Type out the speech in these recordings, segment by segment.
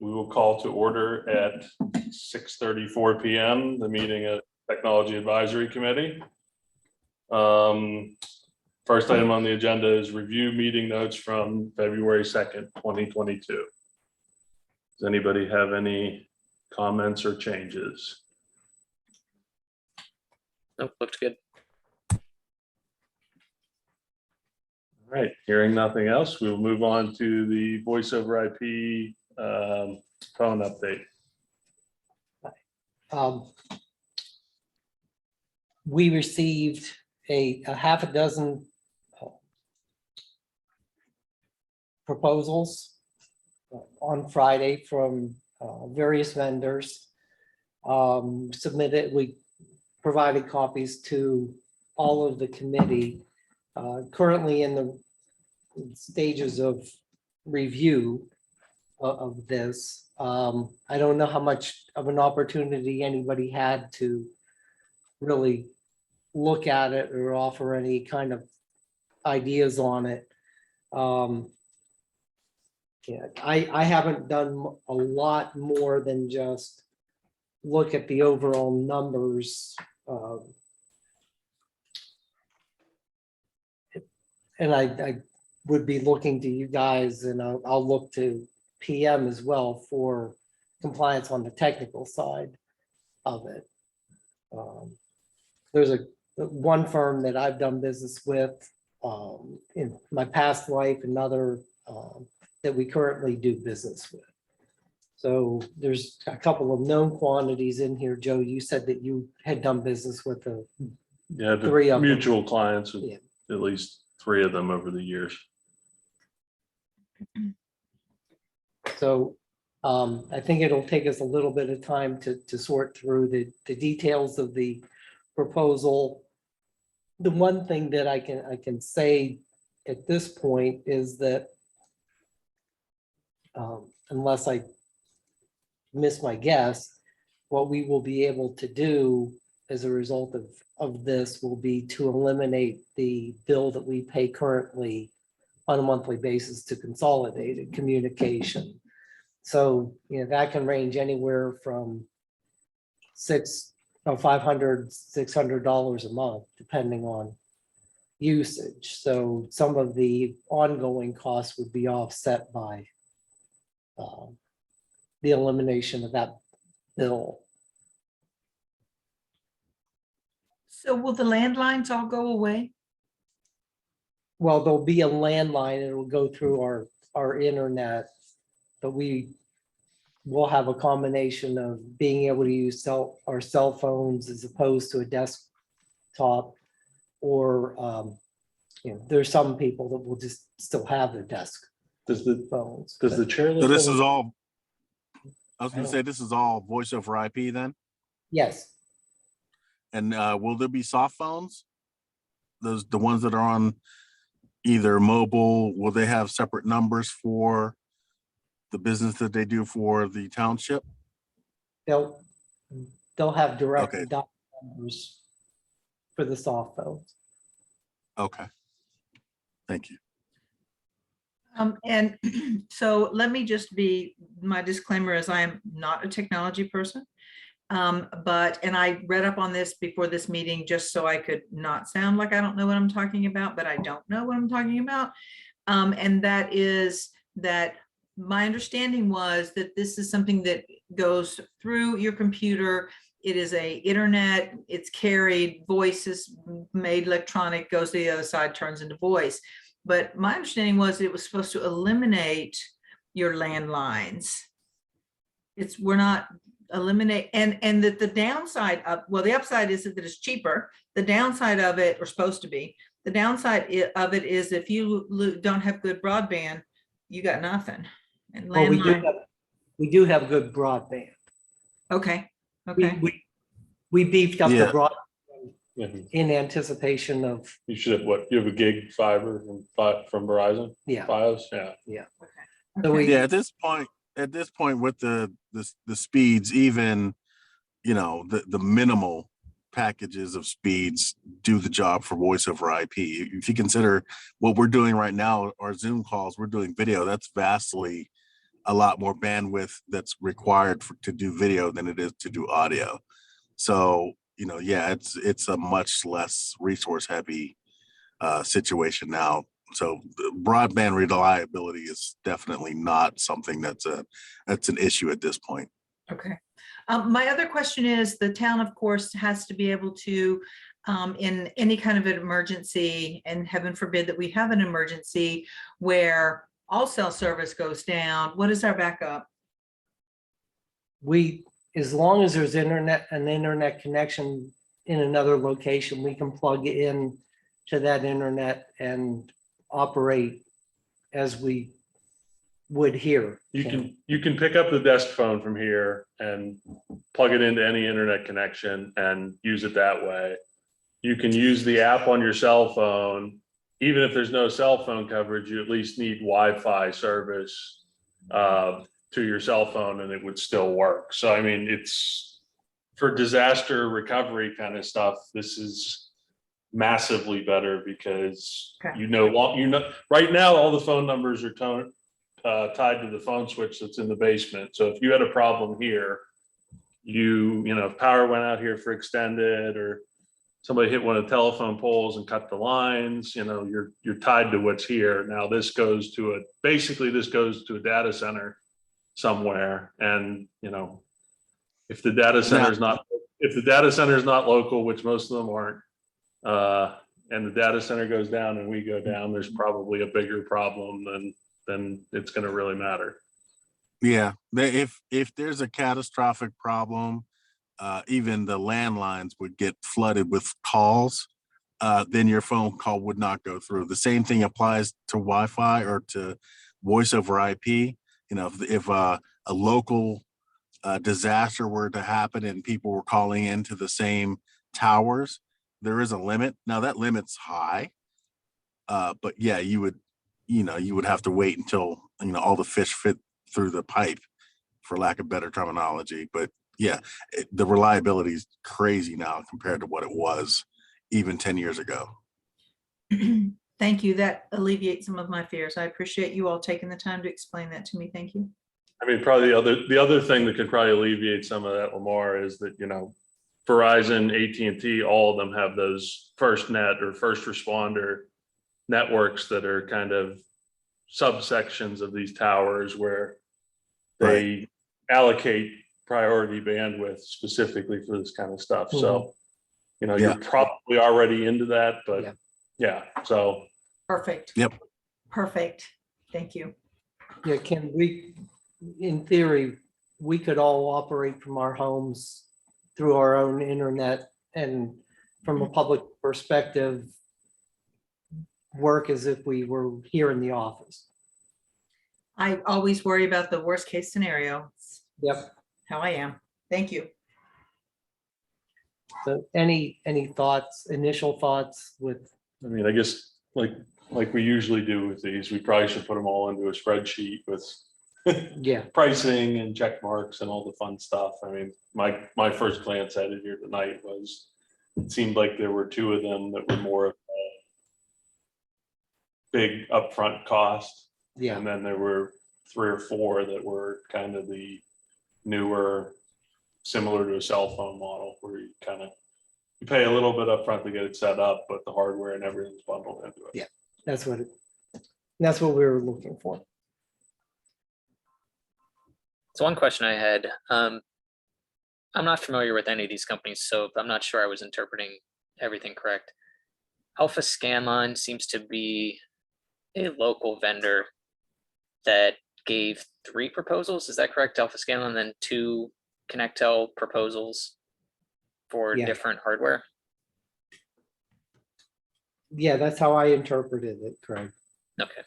We will call to order at 6:34 p.m. the meeting of Technology Advisory Committee. First item on the agenda is review meeting notes from February 2nd, 2022. Does anybody have any comments or changes? Nope, looked good. All right, hearing nothing else, we will move on to the voice over IP phone update. We received a half a dozen proposals on Friday from various vendors. We provided copies to all of the committee, currently in the stages of review of this. I don't know how much of an opportunity anybody had to really look at it or offer any kind of ideas on it. Yeah, I haven't done a lot more than just look at the overall numbers. And I would be looking to you guys, and I'll look to PM as well for compliance on the technical side of it. There's one firm that I've done business with in my past life, another that we currently do business with. So there's a couple of known quantities in here. Joe, you said that you had done business with the Yeah, the 3 of them. mutual clients, Yeah. at least 3 of them over the years. So I think it'll take us a little bit of time to sort through the details of the proposal. The one thing that I can say at this point is that unless I miss my guess, what we will be able to do as a result of this will be to eliminate the bill that we pay currently on a monthly basis to Consolidated Communication. So, that can range anywhere from $500, $600 a month, depending on usage. So some of the ongoing costs would be offset by the elimination of that bill. So will the landlines all go away? Well, there'll be a landline, and it'll go through our internet, but we will have a combination of being able to use our cell phones as opposed to a desktop, or there's some people that will just still have their desk Does the phones. chairlift? So this is all, I was gonna say, this is all voice over IP then? Yes, And will there be soft phones? The ones that are on either mobile, will they have separate numbers for the business that they do for the township? they'll have direct Okay. dial numbers for the soft phones. Okay. Thank you. And so let me just be, my disclaimer is I am not a technology person. And I read up on this before this meeting just so I could not sound like I don't know what I'm talking about, but I don't know what I'm talking about. And that is that my understanding was that this is something that goes through your computer. It is a internet, it's carried, voice is made electronic, goes to the other side, turns into voice. But my understanding was it was supposed to eliminate your landlines. We're not eliminate, and that the downside of, well, the upside is that it's cheaper. The downside of it, or supposed to be, the downside of it is if you don't have good broadband, you got nothing. And Well, landline, we do have good broadband. okay, We- okay. We beefed up the Yeah. broadband Yeah. in anticipation of, You should have what? You have a gig fiber from Verizon? yeah. Fios? Yeah. So we, Yeah, at this point with the speeds, even, the minimal packages of speeds do the job for voice over IP. If you consider what we're doing right now, our Zoom calls, we're doing video, that's vastly a lot more bandwidth that's required to do video than it is to do audio. So, yeah, it's a much less resource heavy situation now. So the broadband reliability is definitely not something that's an issue at this point. Okay. My other question is, the town, of course, has to be able to, in any kind of an emergency, and heaven forbid that we have an emergency where all cell service goes down, what is our backup? As long as there's an internet connection in another location, we can plug in to that internet and operate as we would here. You can pick up the desk phone from here and plug it into any internet connection and use it that way. You can use the app on your cell phone. Even if there's no cell phone coverage, you at least need Wi-Fi service to your cell phone and it would still work. So, I mean, it's for disaster recovery kind of stuff. This is massively better because Okay. right now, all the phone numbers are tied to the phone switch that's in the basement. So if you had a problem here, if power went out here for extended or somebody hit one of the telephone poles and cut the lines, you're tied to what's here. Now this goes to a data center somewhere. And, if the data center is not local, which most of them aren't, and the data center goes down and we go down, there's probably a bigger problem then it's going to really matter. Yeah, if there's a catastrophic problem, even the landlines would get flooded with calls, then your phone call would not go through. The same thing applies to Wi-Fi or to voice over IP. If a local disaster were to happen and people were calling into the same towers, there is a limit. Now that limit's high, but yeah, you would have to wait until all the fish fit through the pipe, for lack of better terminology. But yeah, the reliability is crazy now compared to what it was even 10 years ago. Thank you. That alleviates some of my fears. I appreciate you all taking the time to explain that to me. Thank you. I mean, probably the other thing that could probably alleviate some of that, Lamar, is that, Verizon, AT&T, all of them have those FirstNet or first responder networks that are kind of subsections of these towers where they allocate priority bandwidth specifically for this kind of stuff. Mhm. So, you're probably already into that, but yeah. So Perfect. Yep. Perfect. Thank you. Yeah, in theory, we could all operate from our homes through our own internet, and from a public perspective, work as if we were here in the office. I always worry about the worst case scenario. It's Yep. how I am. Thank you. So any thoughts, initial thoughts with, I mean, I guess like we usually do with these, we probably should put them all into a spreadsheet with yeah, pricing and check marks and all the fun stuff. I mean, my first glance at it here tonight was, it seemed like there were two of them that were more of a big upfront cost. yeah, And then there were 3 or 4 that were kind of the newer, similar to a cell phone model, where you pay a little bit upfront to get it set up, but the hardware and everything's bundled into it. Yeah. that's what we were looking for. So one question I had, I'm not familiar with any of these companies, so I'm not sure I was interpreting everything correct. Alpha Scanline seems to be a local vendor that gave 3 proposals. Is that correct? Alpha Scanline, then 2 Connectel proposals for Yeah. different hardware. Yeah, that's how I interpreted it, Craig. Okay.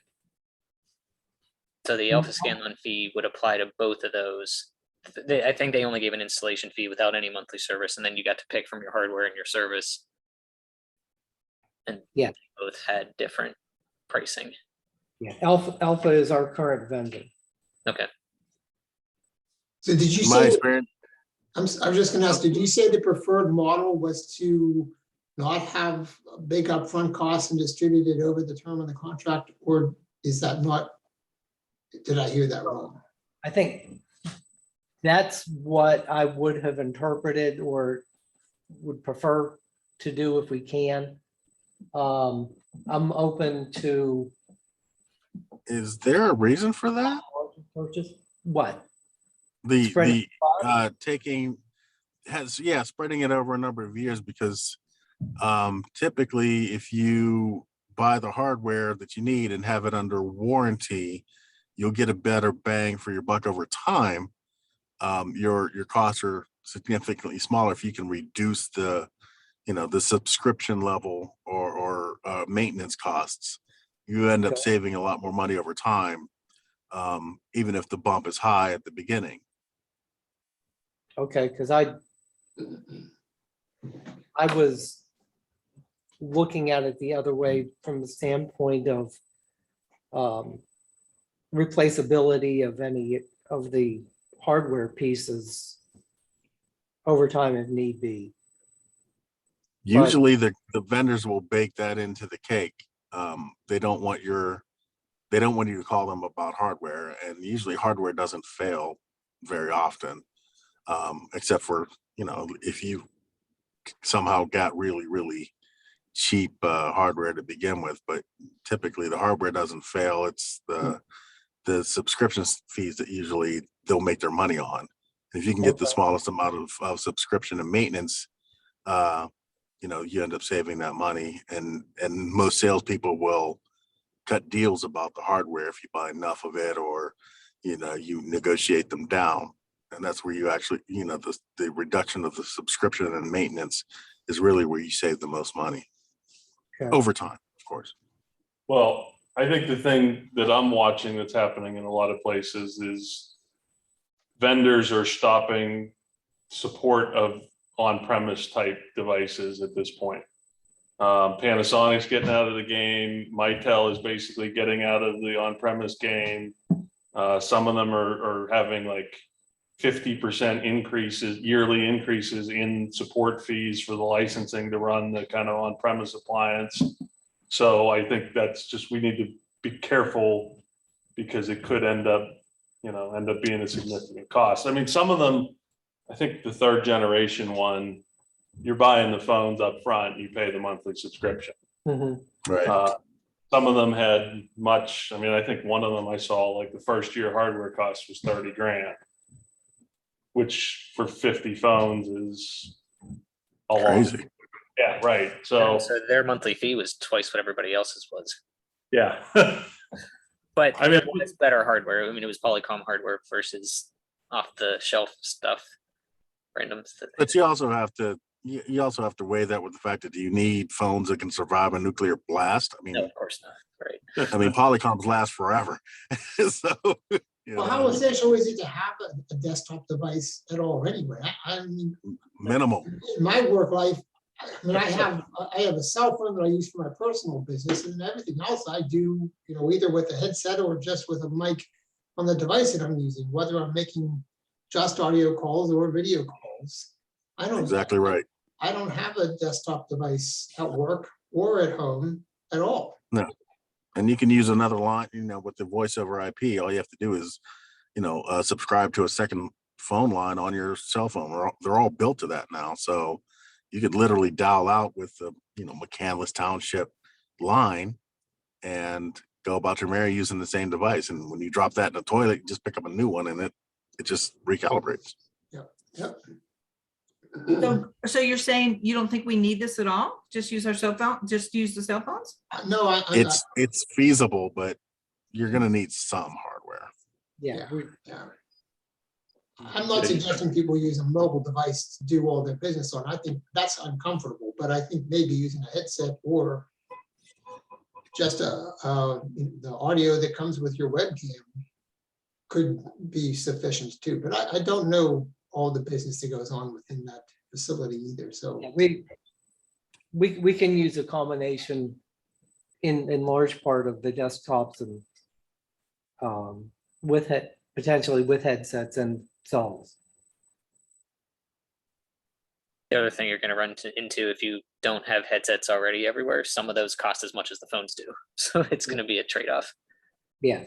So the Alpha Scanline fee would apply to both of those. I think they only gave an installation fee without any monthly service, and then you got to pick from your hardware and your service. And Yeah. they both had different pricing. Yeah, Alpha is our current vendor. Okay. So did you My say, experience, I was just gonna ask, did you say the preferred model was to not have a big upfront costs and distribute it over the term of the contract, or is that not, did I hear that wrong? I think that's what I would have interpreted or would prefer to do if we can. I'm open to Is there a reason for that? purchase, what? The Spread it taking spreading it over a number of years, because typically if you buy the hardware that you need and have it under warranty, you'll get a better bang for your buck over time. Your costs are significantly smaller if you can reduce the subscription level or maintenance costs. You end up Okay. saving a lot more money over time, even if the bump is high at the beginning. Okay, because I was looking at it the other way from the standpoint of replaceability of any of the hardware pieces over time if need be. Usually the vendors will bake that into the cake. They don't want you to call them about hardware, and usually hardware doesn't fail very often, except for, if you somehow got really, really cheap hardware to begin with. But typically the hardware doesn't fail. It's the subscription fees that usually they'll make their money on. If you can get the Okay. smallest amount of subscription and maintenance, you end up saving that money. And most salespeople will cut deals about the hardware if you buy enough of it, or you negotiate them down. And that's where you actually, the reduction of the subscription and maintenance is really where you save the most money Okay. over time, of course. Well, I think the thing that I'm watching that's happening in a lot of places is vendors are stopping support of on-premise type devices at this point. Panasonic's getting out of the game. Mitel is basically getting out of the on-premise game. Some of them are having like 50% increases, yearly increases in support fees for the licensing to run the kind of on-premise appliance. So I think that's just, we need to be careful, because it could end up being a significant cost. I mean, some of them, I think the third generation one, you're buying the phones up front, you pay the monthly subscription. Mhm. Right. Some of them had much, I mean, I think one of them I saw, like the first year hardware cost was 30 grand, which for 50 phones is a lot. Crazy. Yeah, right. So, So their monthly fee was twice what everybody else's was. yeah. But I mean, it was better hardware. I mean, it was Polycom hardware versus off the shelf stuff, random stuff. But you also have to weigh that with the fact that, do you need phones that can survive a nuclear blast? I No, mean, of course not. Right. Polycoms last forever. So, Well, how essential is it to have a desktop device at all anyway? I mean, minimal. in my work life, I mean, I have a cell phone that I use for my personal business, and everything else I do, either with a headset or just with a mic on the device that I'm using, whether I'm making just audio calls or video calls. Exactly right. I don't have a desktop device at work or at home at all. No. And you can use another line, with the Voiceover IP. All you have to do is, subscribe to a second phone line on your cell phone. They're all built to that now. So you could literally dial out with the, McCandless Township line and go about your merry using the same device. And when you drop that in the toilet, you just pick up a new one, and it just recalibrates. Yep. So you're saying you don't think we need this at all? Just use our cell phone, just use the cell phones? No, It's feasible, but you're going to need some hardware. Yeah. Yeah. I'm not suggesting people use a mobile device to do all their business on. I think that's uncomfortable, but I think maybe using a headset or just the audio that comes with your webcam could be sufficient too. But I don't know all the business that goes on within that facility either. So We can use a combination in large part of the desktops and potentially with headsets and cells. The other thing you're going to run into if you don't have headsets already everywhere, some of those cost as much as the phones do. So it's going to be a trade-off. Yeah.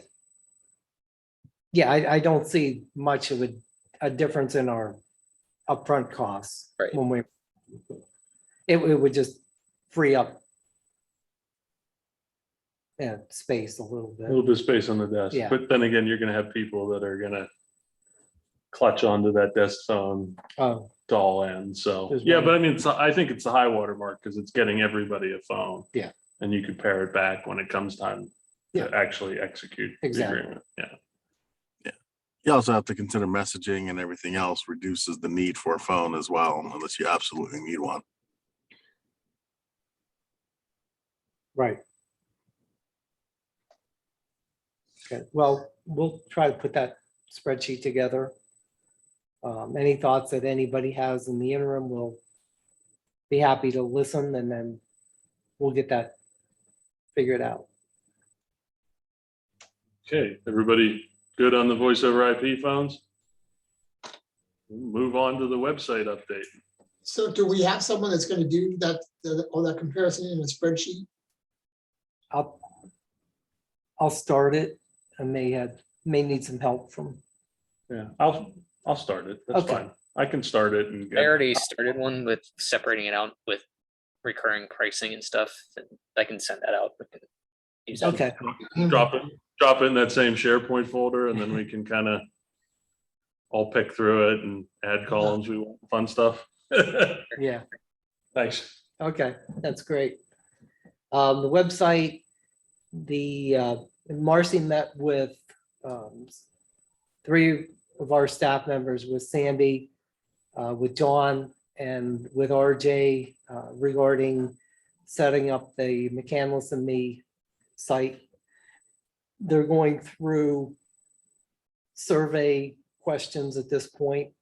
Yeah, I don't see much of a difference in our upfront costs. Right. When it would just free up space a little A little bit. bit of space on the desk, Yeah. but then again, you're gonna have people that are gonna clutch onto that desk phone Oh, to all ends, so, There's yeah, one- but I mean, I think it's the high water mark, because it's getting everybody a phone. Yeah. And you can pare it back when it comes time Yeah. to actually execute the Exactly. agreement, yeah. You also have to consider messaging and everything else reduces the need for a phone as well, unless you absolutely need one. right. Okay, well, we'll try to put that spreadsheet together. Any thoughts that anybody has in the interim, we'll be happy to listen, and then we'll get that figured out. Okay, everybody good on the voice over IP phones? Move on to the website update. So do we have someone that's gonna do that, all that comparison in a spreadsheet? I'll start it. I may need some help from, Yeah, I'll start it, that's Okay. fine. I can start it and I get, already started one with separating it out with recurring pricing and stuff. And I can send that out. We can use that. okay, drop it in that same SharePoint folder, and then we can kind of all pick through it and add columns, we want fun stuff. yeah, Thanks. okay, that's great. The website, Marcy met with three of our staff members, with Sandy, with John, and with RJ, regarding setting up the McCandless and Me site. They're going through survey questions at this point,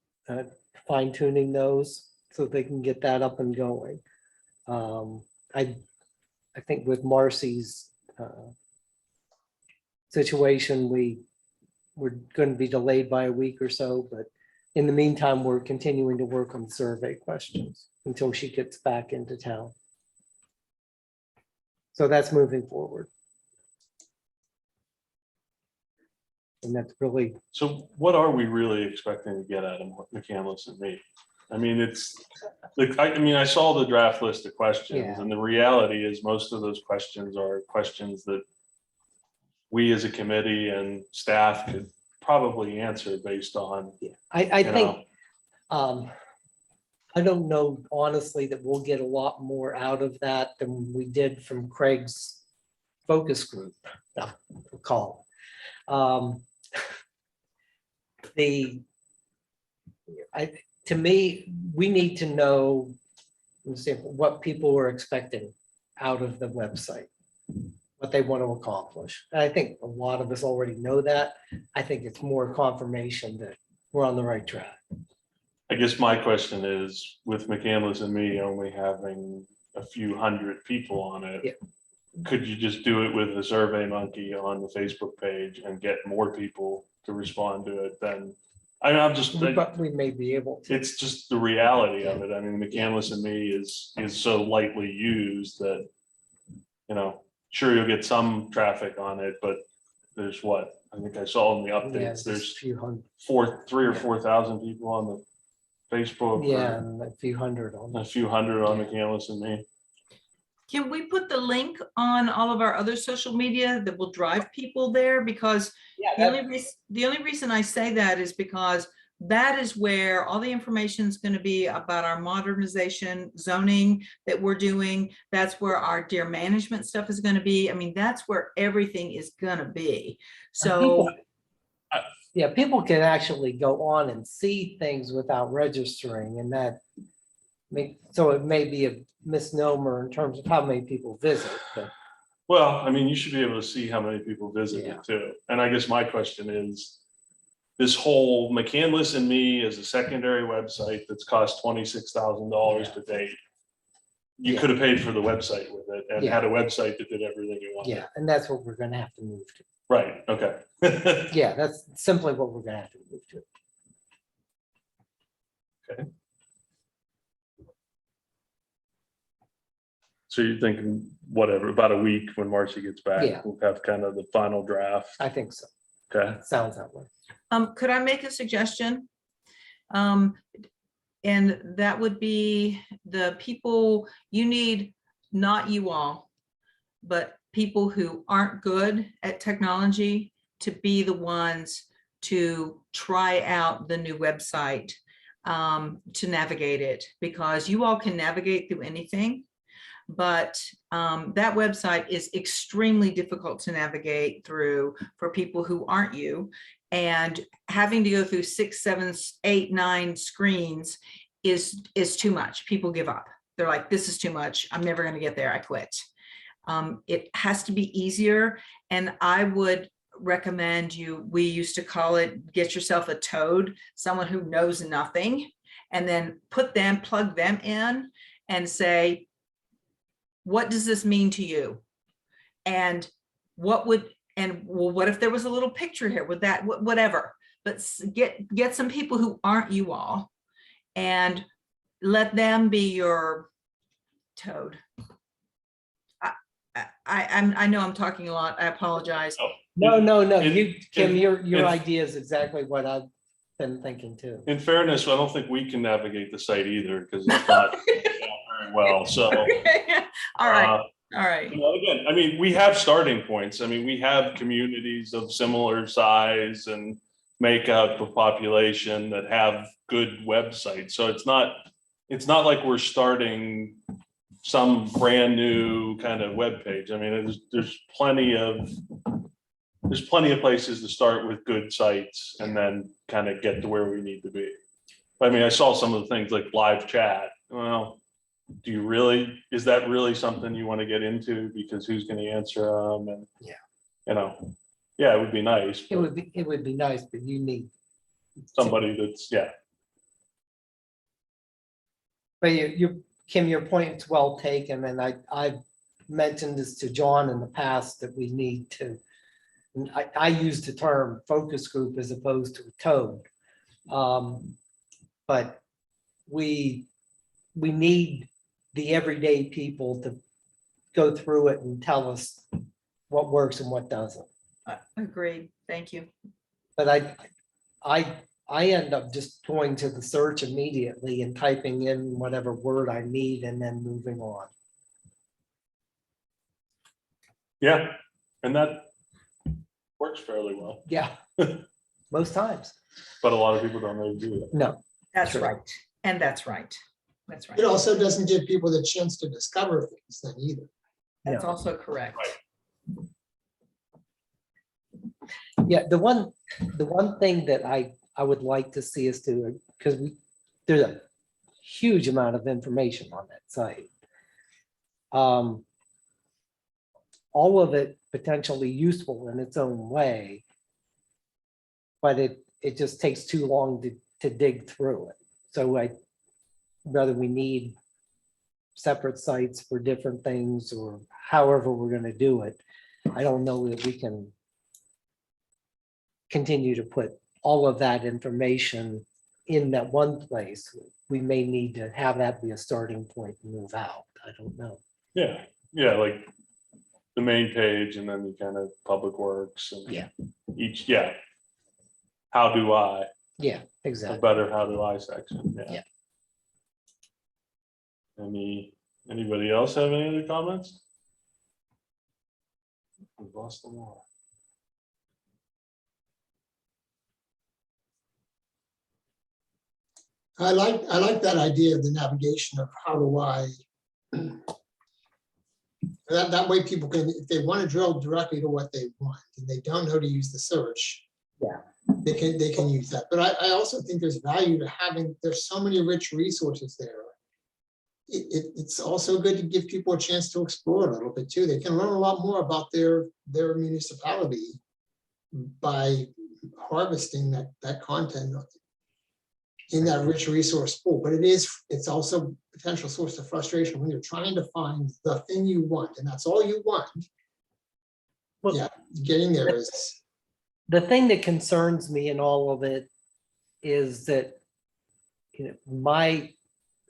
fine tuning those so they can get that up and going. I think with Marcy's situation, we're going to be delayed by a week or so, but in the meantime, we're continuing to work on survey questions until she gets back into town. So that's moving forward. And that's really, So what are we really expecting to get out of McCandless and Me? I mean, it's, like, I mean, I saw the draft list of questions, Yeah. and the reality is most of those questions are questions that we as a committee and staff could probably answer based on, I you think, know, I don't know honestly that we'll get a lot more out of that than we did from Craig's focus group call. To me, we need to know, let's see, what people are expecting out of the website, what they want to accomplish. And I think a lot of us already know that. I think it's more confirmation that we're on the right track. I guess my question is, with McCandless and Me only having a few hundred people on it, Yeah. could you just do it with the Survey Monkey on the Facebook page and get more people to respond to it than, I'm just, We may be able to. it's just the reality of it. I mean, McCandless and Me is so lightly used that, you know, sure, you'll get some traffic on it, but there's what, I think I saw in the Yeah, updates, just there's a few hundred. 3,000 or 4,000 people on the Facebook. Yeah, or and a few hundred on a that. few hundred on Yeah. McCandless and Me. Can we put the link on all of our other social media that will drive people there? Because the only reason I say that is because that is where all the information is going to be about our modernization zoning that we're doing. That's where our deer management stuff is going to be. I mean, that's where everything is going to be. So Yeah, people can actually go on and see things without registering, and that so it may be a misnomer in terms of how many people visit, but Well, I mean, you should be able to see how many people visit Yeah. it too. And I guess my question is, this whole McCandless and Me is a secondary website that's cost $26,000 to date. You Yeah. could have paid for the website with it and had a website that did everything you wanted. yeah, and that's what we're gonna have to move to. Right, okay. Yeah, that's simply what we're gonna have to move to. So you're thinking, whatever, about a week when Marcy gets back, Yeah. we'll have kind of the final draft. I think so. Okay, Sounds that way. Could I make a suggestion? And that would be the people, you need, not you all, but people who aren't good at technology to be the ones to try out the new website, to navigate it, because you all can navigate through anything. But that website is extremely difficult to navigate through for people who aren't you. And having to go through 6, 7, 8, 9 screens is too much. People give up. They're like, this is too much. I'm never going to get there. I quit. It has to be easier. And I would recommend we used to call it, get yourself a toad, someone who knows nothing, and then plug them in and say, what does this mean to you? And what if there was a little picture here with that, whatever, but get some people who aren't you all and let them be your toad. I know I'm talking a lot. I apologize. No, Kim, in- your in- idea is exactly what I've been thinking too. in fairness, I don't think we can navigate the site either, because it's not very well, so. All right, uh, all right. Again, I mean, we have starting points. I mean, we have communities of similar size and makeup of population that have good websites. So it's not like we're starting some brand new kind of web page. I mean, there's plenty of places to start with good sites and then kind of get to where we need to be. I mean, I saw some of the things like live chat. Well, is that really something you want to get into? Because who's going to answer them? And yeah, it would be nice. It would be nice, but you need somebody that's, yeah. But Kim, your point is well taken, and I've mentioned this to John in the past that we need to. I use the term focus group as opposed to a toad, but we need the everyday people to go through it and tell us what works and what doesn't. Agreed. Thank you. But I end up just going to the search immediately and typing in whatever word I need and then moving on. Yeah, and that works fairly well, Yeah, most times. but a lot of people don't really do that. No, That's Sure. right. And that's right. That's right. It also doesn't give people the chance to discover things then either. That's no. also correct. Yeah, the one thing that I would like to see us do, because there's a huge amount of information on that site. All of it potentially useful in its own way, but it just takes too long to dig through it. So whether we need separate sites for different things or however we're going to do it, I don't know that we can continue to put all of that information in that one place. We may need to have that be a starting point and move out. I don't know. Yeah, like the main page and then you kind of public works and Yeah. How do I, Yeah, a exactly. better how do I section, Yeah. Anybody else have any other comments? We've lost them all. I like that idea of the navigation of how do I. That way people can, if they want to drill directly to what they want and they don't know to use the search. Yeah. They can use that. But I also think there's value to having, there's so many rich resources there. It's also good to give people a chance to explore a little bit too. They can learn a lot more about their municipality by harvesting that content in that rich resource pool. But it's also a potential source of frustration when you're trying to find the thing you want, and that's all you want. Well, yeah, getting there is. The thing that concerns me in all of it is that, my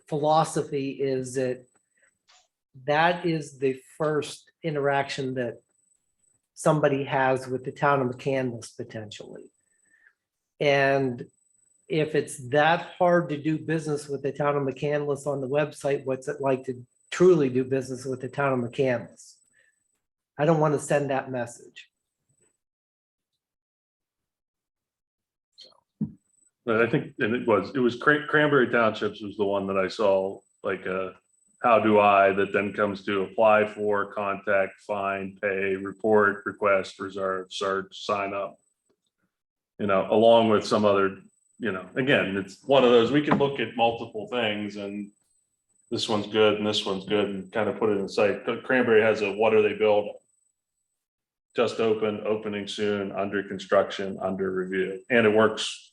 philosophy is that is the first interaction that somebody has with the town of McCandless potentially. And if it's that hard to do business with the town of McCandless on the website, what's it like to truly do business with the town of McCandless? I don't want to send that message. But I think, and it was Cranberry Townships was the one that I saw, like a how do I, that then comes to apply for, contact, find, pay, report, request, reserve, search, sign up. Along with some other, again, it's one of those, we can look at multiple things and this one's good and this one's good and kind of put it in sight. Cranberry has a, what are they building? Just open, opening soon, under construction, under review. And it works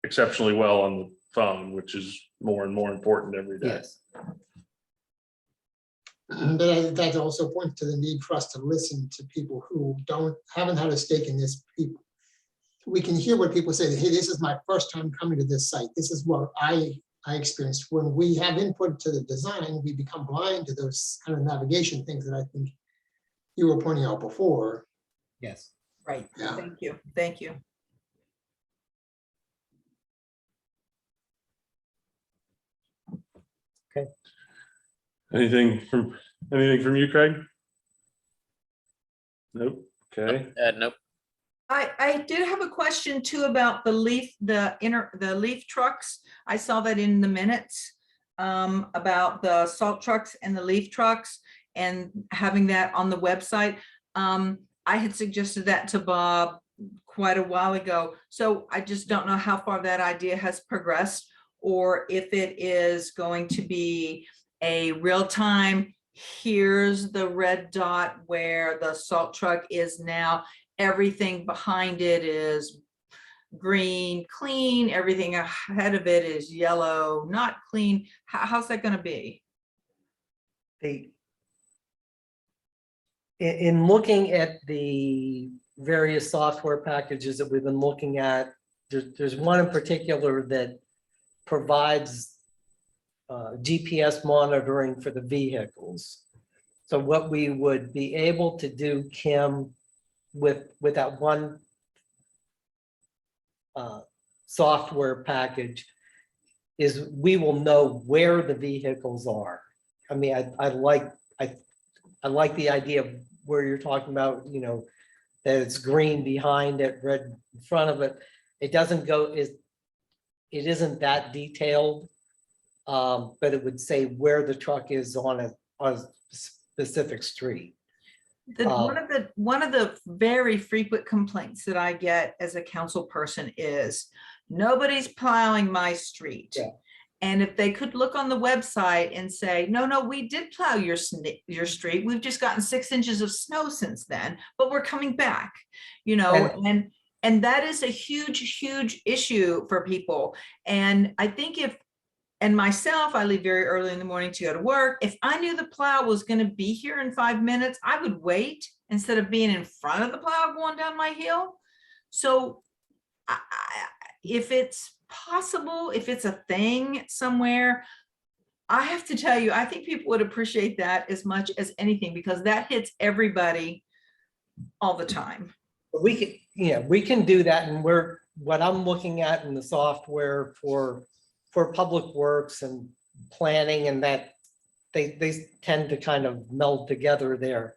exceptionally well on the phone, which is more and more important every day. Yes. But I think that also points to the need for us to listen to people who haven't had a stake in this. People, we can hear what people say, hey, this is my first time coming to this site. This is what I experienced. When we have input to the design, we become blind to those kind of navigation things that I think you were pointing out before. Yes. Right. Yeah. Thank you. Thank you. Anything from you, Craig? Nope. Okay. Nope. I did have a question too about the leaf trucks. I saw that in the minutes about the salt trucks and the leaf trucks and having that on the website. I had suggested that to Bob quite a while ago. So I just don't know how far that idea has progressed, or if it is going to be a real time, here's the red dot where the salt truck is now. Everything behind it is green, clean. Everything ahead of it is yellow, not clean. How's that going to be? In looking at the various software packages that we've been looking at, there's one in particular that provides GPS monitoring for the vehicles. So what we would be able to do, Kim, with that one software package is we will know where the vehicles are. I mean, I like the idea of where you're talking about, that it's green behind it, red in front of it. It doesn't go, it isn't that detailed, but it would say where the truck is on a specific street. One of the very frequent complaints that I get as a council person is nobody's plowing my street. Yeah. And if they could look on the website and say, no, we did plow your street. We've just gotten 6 inches of snow since then, but we're coming back, and that is a huge, huge issue for people. And I think and myself, I leave very early in the morning to go to work. If I knew the plow was going to be here in 5 minutes, I would wait instead of being in front of the plow going down my hill. So if it's possible, if it's a thing somewhere, I have to tell you, I think people would appreciate that as much as anything, because that hits everybody all the time. We can do that. And what I'm looking at in the software for public works and planning, and that they tend to kind of meld together there.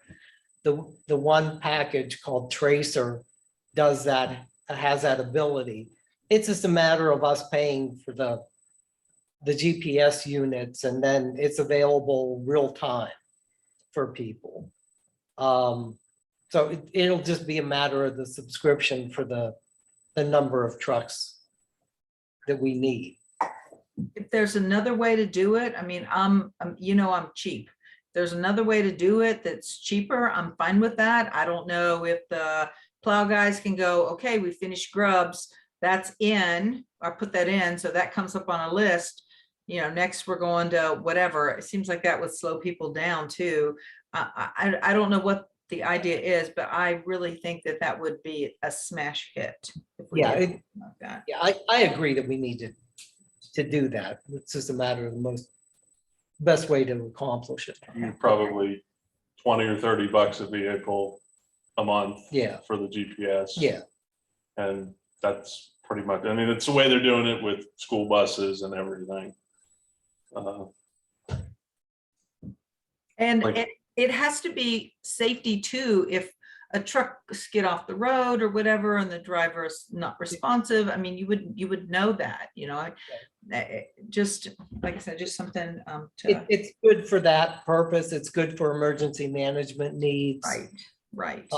The one package called Tracer does that, has that ability. It's just a matter of us paying for the GPS units, and then it's available real time for people. So it'll just be a matter of the subscription for the number of trucks that we need. If there's another way to do it, I mean, I'm cheap. There's another way to do it that's cheaper, I'm fine with that. I don't know if the plow guys can go, okay, we finished grubs, that's in, or put that in, so that comes up on a list. Next we're going to whatever. It seems like that would slow people down too. I don't know what the idea is, but I really think that would be a smash hit. If we Yeah, did like that. Yeah, I agree that we need to do that. It's just a matter of the best way to accomplish it. You're probably $20 or $30 a vehicle a month. Yeah. For the GPS. Yeah, And that's pretty much, I mean, it's the way they're doing it with school buses and everything. And Like- it has to be safety too, if a truck skid off the road or whatever, and the driver is not responsive. I mean, you would know that, just, like I said, just something to, it's good for that purpose. It's good for emergency management needs. right.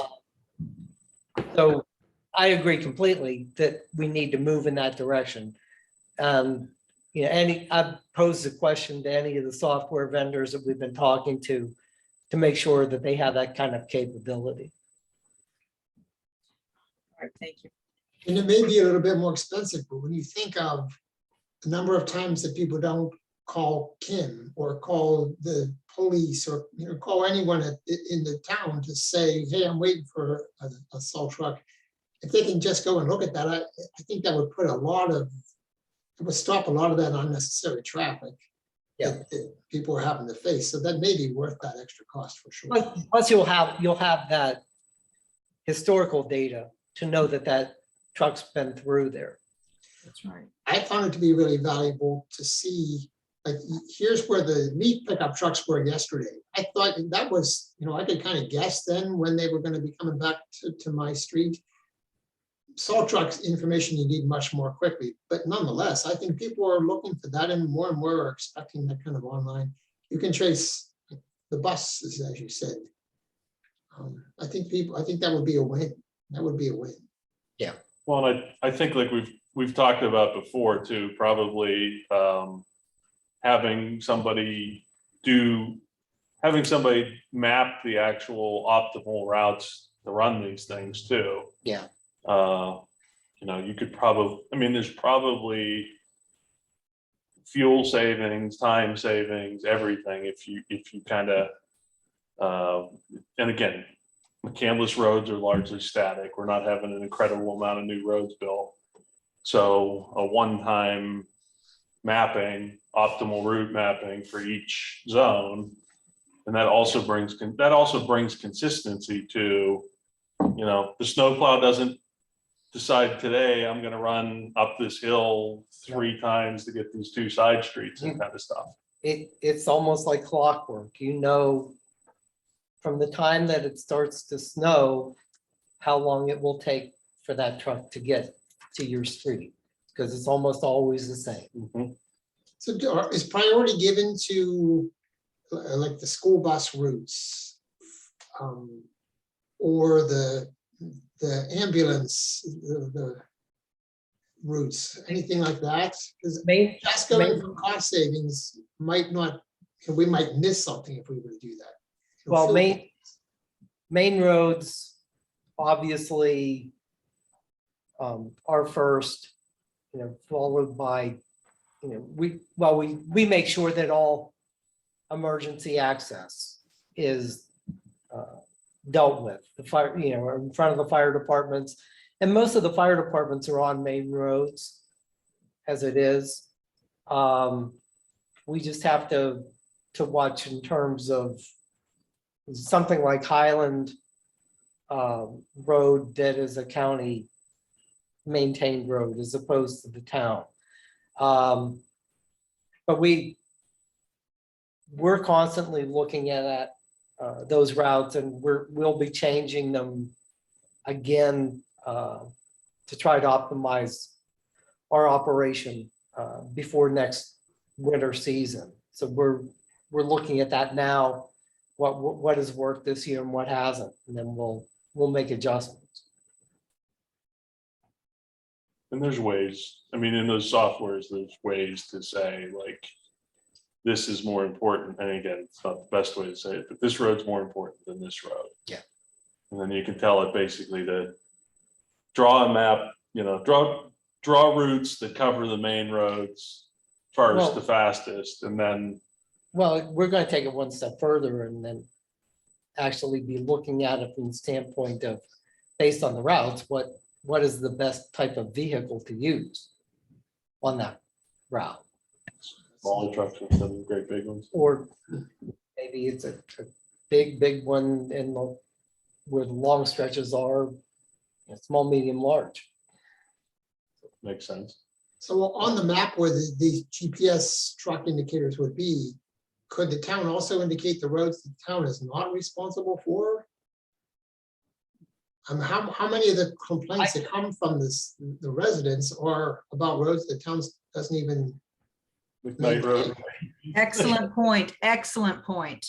So I agree completely that we need to move in that direction. I've posed a question to any of the software vendors that we've been talking to make sure that they have that kind of capability. All right, thank you. And it may be a little bit more expensive, but when you think of the number of times that people don't call Kim or call the police or, call anyone in the town to say, hey, I'm waiting for a salt truck. If they can just go and look at that, I think that would put it would stop a lot of that unnecessary traffic. Yeah. That people are having to face. So that may be worth that extra cost for sure. Plus you'll have that historical data to know that truck's been through there. That's right. I found it to be really valuable to see, like, here's where the meat pickup trucks were yesterday. I thought that was, I could kind of guess then when they were going to be coming back to my street. Salt trucks information you need much more quickly, but nonetheless, I think people are looking for that, and more are expecting that kind of online. You can trace the buses, as you said. I think that would be a win. That would be a win. Well, and I think like we've talked about before too, probably having somebody map the actual optimal routes to run these things too. Yeah. You could there's probably fuel savings, time savings, everything if you kind of, and again, McCandless roads are largely static. We're not having an incredible amount of new roads built. So a one-time mapping, optimal route mapping for each zone. And that also brings consistency to, the snowplow doesn't decide today, I'm gonna run up this hill 3 times to get these 2 side streets and kind of stuff. It's almost like clockwork, from the time that it starts to snow, how long it will take for that truck to get to your street, because it's almost always the same. Mhm. So is priority given to like the school bus routes, or the ambulance, the routes, anything like that? Because just going from cost savings we might miss something if we were to do that. Well, main roads, obviously, are first, followed by, we make sure that all emergency access is dealt with. The fire, in front of the fire departments, and most of the fire departments are on main roads as it is. We just have to watch in terms of something like Highland Road that is a county maintained road as opposed to the town. But we're constantly looking at those routes, and we'll be changing them again to try to optimize our operation before next winter season. So we're looking at that now. What has worked this year and what hasn't, and then we'll make adjustments. And there's ways, in those softwares, there's ways to say like, this is more important. And again, it's not the best way to say it, but this road's more important than this road. Yeah. And then you can tell it basically to draw a map, draw routes that cover the main roads first, Well- the fastest, and then Well, we're going to take it one step further and then actually be looking at it from the standpoint of, based on the routes, what is the best type of vehicle to use on that route? smaller trucks instead of the great big ones. Or maybe it's a big one in the where the long stretches are, small, medium, large. Makes sense. So on the map where these GPS truck indicators would be, could the town also indicate the roads the town is not responsible for? How many of the complaints that come from the residents are about roads the town doesn't even? McKnight Road. Excellent point, excellent point.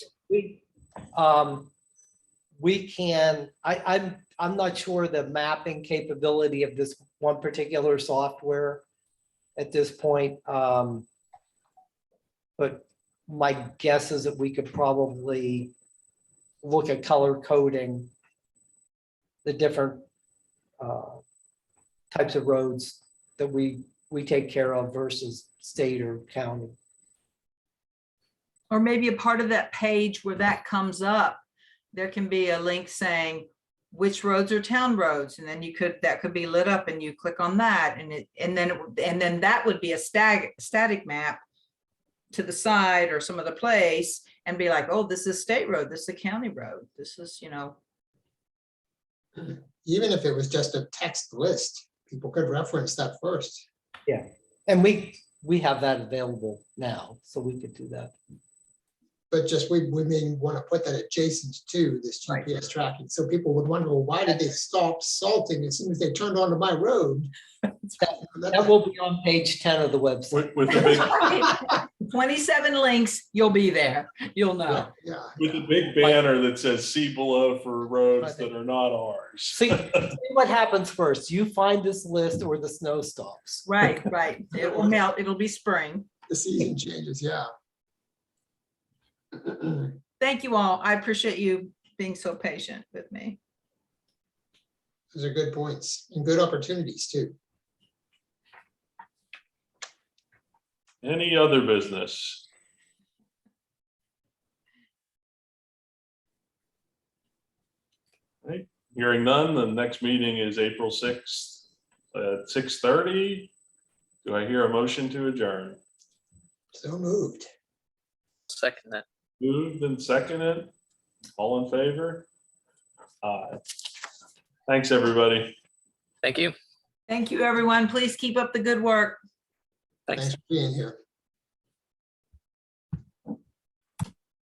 We can, I'm not sure the mapping capability of this one particular software at this point. But my guess is that we could probably look at color coding the different types of roads that we take care of versus state or county. Or maybe a part of that page where that comes up, there can be a link saying which roads are town roads, and then that could be lit up and you click on that, and then that would be a static map to the side or some other place and be like, oh, this is state road, this is a county road, this is, Even if it was just a text list, people could reference that first. Yeah, and we have that available now, so we could do that. But just we may want to put that adjacent to this Right. GPS tracking. So people would wonder, well, why did they stop salting as soon as they turned onto my road? That will be on page 10 of the website. With the big, 27 links, you'll be there, you'll know. Yeah. with the big banner that says see below for roads that are not ours. See what happens first. You find this list or the snow stops. Right, it will melt, it'll be spring. The season changes, yeah. Thank you all, I appreciate you being so patient with me. Those are good points and good opportunities too. Any other business? Right, hearing none, the next meeting is April 6th at 6:30. Do I hear a motion to adjourn? So moved. Second that. Moved and seconded. All in favor? Aye. Thanks, everybody. Thank you. Thank you, everyone, please keep up the good work. Thanks. Thanks for being here.